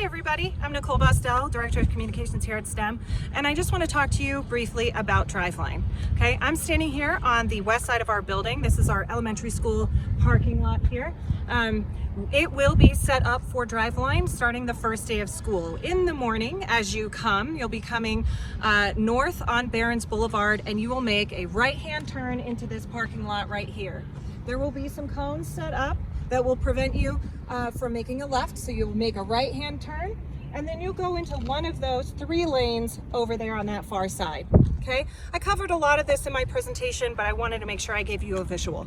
everybody, I'm Nicole Bostel, Director of Communications here at STEM, and I just want to talk to you briefly about Driveline. Okay, I'm standing here on the west side of our building. This is our elementary school parking lot here. It will be set up for Driveline starting the first day of school. In the morning, as you come, you'll be coming north on Barron's Boulevard, and you will make a right-hand turn into this parking lot right here. There will be some cones set up that will prevent you from making a left, so you'll make a right-hand turn, and then you'll go into one of those 3 lanes over there on that far side. Okay, I covered a lot of this in my presentation, but I wanted to make sure I gave you a visual.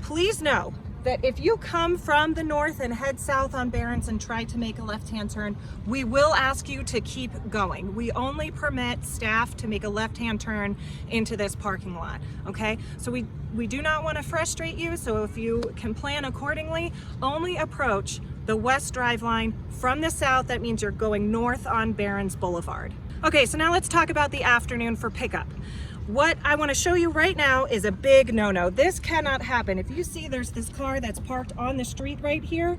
Please know that if you come from the north and head south on Barron's and try to make a left-hand turn, we will ask you to keep going. We only permit staff to make a left-hand turn into this parking lot, okay? So we do not want to frustrate you, so if you can plan accordingly, only approach the west drive line from the south. That means you're going north on Barron's Boulevard. Okay, so now let's talk about the afternoon for pickup. What I want to show you right now is a big no-no. This cannot happen. If you see there's this car that's parked on the street right here,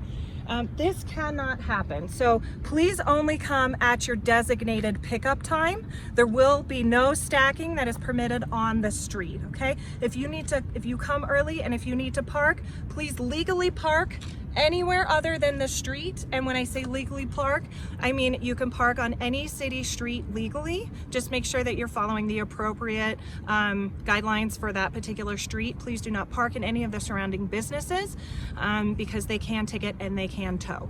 this cannot happen. So please only come at your designated pickup time. There will be no stacking that is permitted on the street, okay? If you come early and if you need to park, please legally park anywhere other than the street. And when I say legally park, I mean you can park on any city street legally. Just make sure that you're following the appropriate guidelines for that particular street. Please do not park in any of the surrounding businesses because they can ticket and they can tow.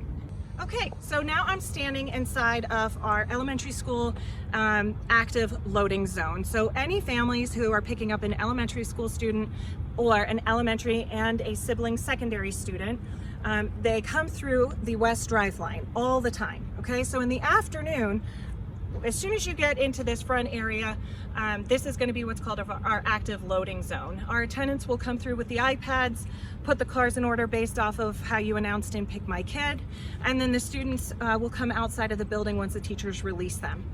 Okay, so now I'm standing inside of our elementary school active loading zone. So any families who are picking up an elementary school student or an elementary and a sibling secondary student, they come through the west drive line all the time. Okay, so in the afternoon, as soon as you get into this front area, this is going to be what's called our active loading zone. Our attendants will come through with the iPads, put the cars in order based off of how you announced in Pick My Kid, and then the students will come outside of the building once the teachers release them.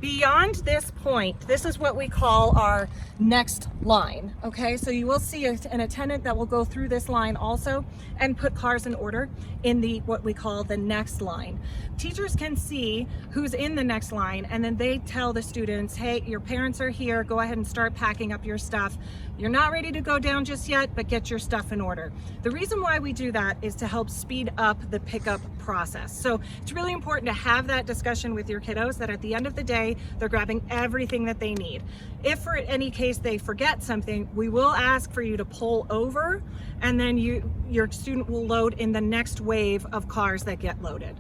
Beyond this point, this is what we call our next line, okay? So you will see an attendant that will go through this line also and put cars in order in what we call the next line. Teachers can see who's in the next line, and then they tell the students, hey, your parents are here, go ahead and start packing up your stuff. You're not ready to go down just yet, but get your stuff in order. The reason why we do that is to help speed up the pickup process. So it's really important to have that discussion with your kiddos that at the end of the day, they're grabbing everything that they need. If for any case they forget something, we will ask for you to pull over, and then your student will load in the next wave of cars that get loaded.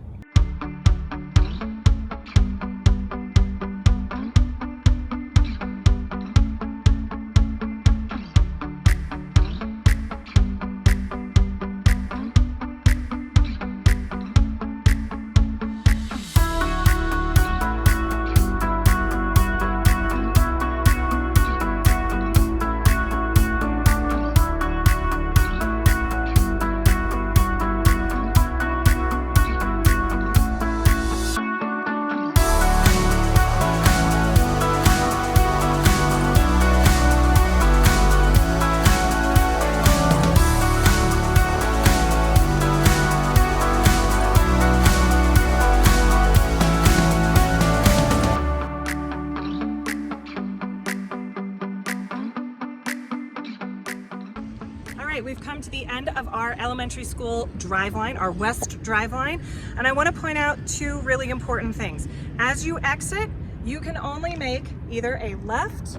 We've come to the end of our elementary school drive line, our west drive line, and I want to point out 2 really important things. As you exit, you can only make either a left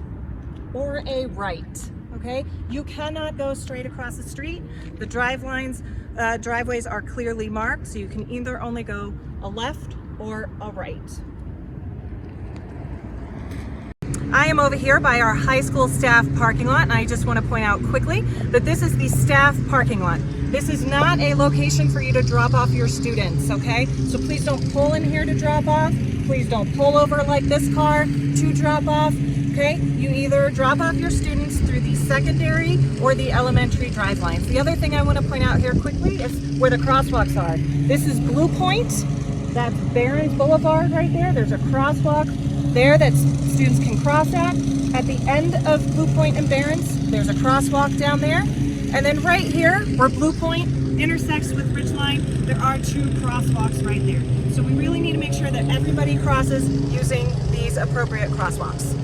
or a right, okay? You cannot go straight across the street. The driveways are clearly marked, so you can either only go a left or a right. I am over here by our high school staff parking lot, and I just want to point out quickly that this is the staff parking lot. This is not a location for you to drop off your students, okay? So please don't pull in here to drop off. Please don't pull over like this car to drop off, okay? You either drop off your students through the secondary or the elementary drive lines. The other thing I want to point out here quickly is where the crosswalks are. This is Blue Point. That's Barron's Boulevard right there. There's a crosswalk there that students can cross at. At the end of Blue Point and Barron's, there's a crosswalk down there. And then right here, where Blue Point intersects with Ridgeline, there are 2 crosswalks right there. So we really need to make sure that everybody crosses using these appropriate crosswalks.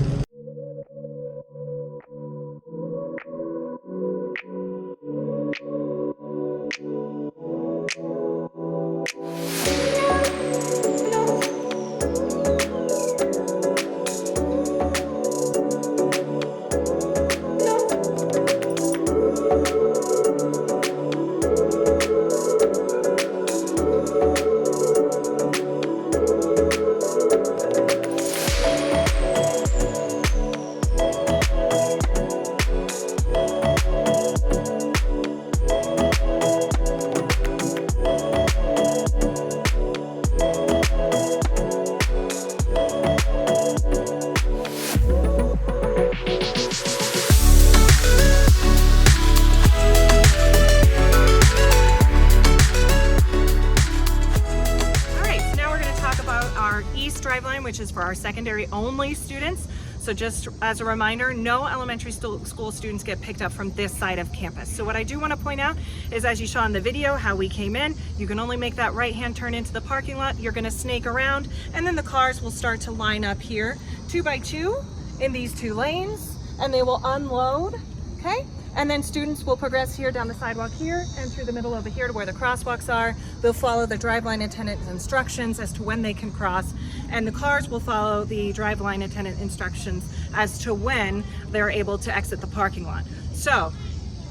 Driveline, which is for our secondary only students. So just as a reminder, no elementary school students get picked up from this side of campus. So what I do want to point out is, as you saw in the video, how we came in, you can only make that right-hand turn into the parking lot. You're going to snake around, and then the cars will start to line up here 2 by 2 in these 2 lanes, and they will unload, okay? And then students will progress here down the sidewalk here and through the middle over here to where the crosswalks are. They'll follow the Driveline attendant's instructions as to when they can cross, and the cars will follow the Driveline attendant instructions as to when they're able to exit the parking lot. So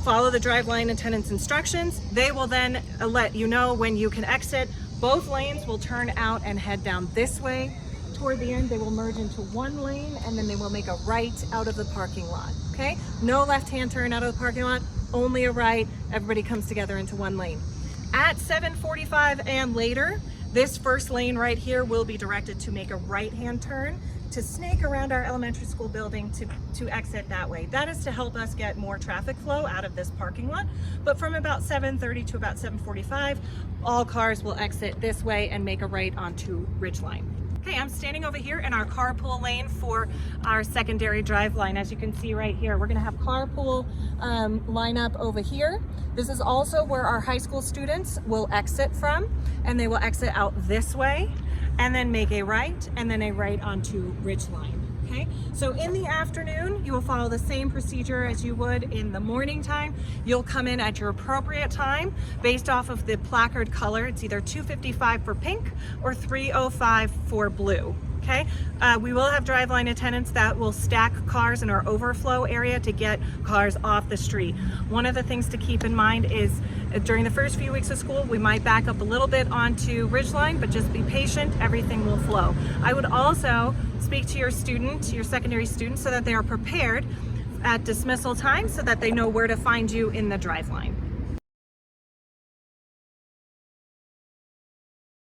follow the Driveline attendant's instructions. They will then let you know when you can exit. Both lanes will turn out and head down this way. Toward the end, they will merge into 1 lane, and then they will make a right out of the parking lot, okay? No left-hand turn out of the parking lot, only a right. Everybody comes together into 1 lane. At 7:45 and later, this first lane right here will be directed to make a right-hand turn to snake around our elementary school building to exit that way. That is to help us get more traffic flow out of this parking lot. But from about 7:30 to about 7:45, all cars will exit this way and make a right onto Ridgeline. Okay, I'm standing over here in our carpool lane for our secondary Driveline. As you can see right here, we're gonna have carpool line up over here. This is also where our high school students will exit from, and they will exit out this way and then make a right and then a right onto Ridgeline. Okay, so in the afternoon, you will follow the same procedure as you would in the morning time. You'll come in at your appropriate time based off of the placard color. It's either 2:55 for pink or 3:05 for blue. Okay, we will have Driveline attendants that will stack cars in our overflow area to get cars off the street. One of the things to keep in mind is during the first few weeks of school, we might back up a little bit onto Ridgeline, but just be patient, everything will flow. I would also speak to your student, your secondary students, so that they are prepared at dismissal time so that they know where to find you in the Driveline.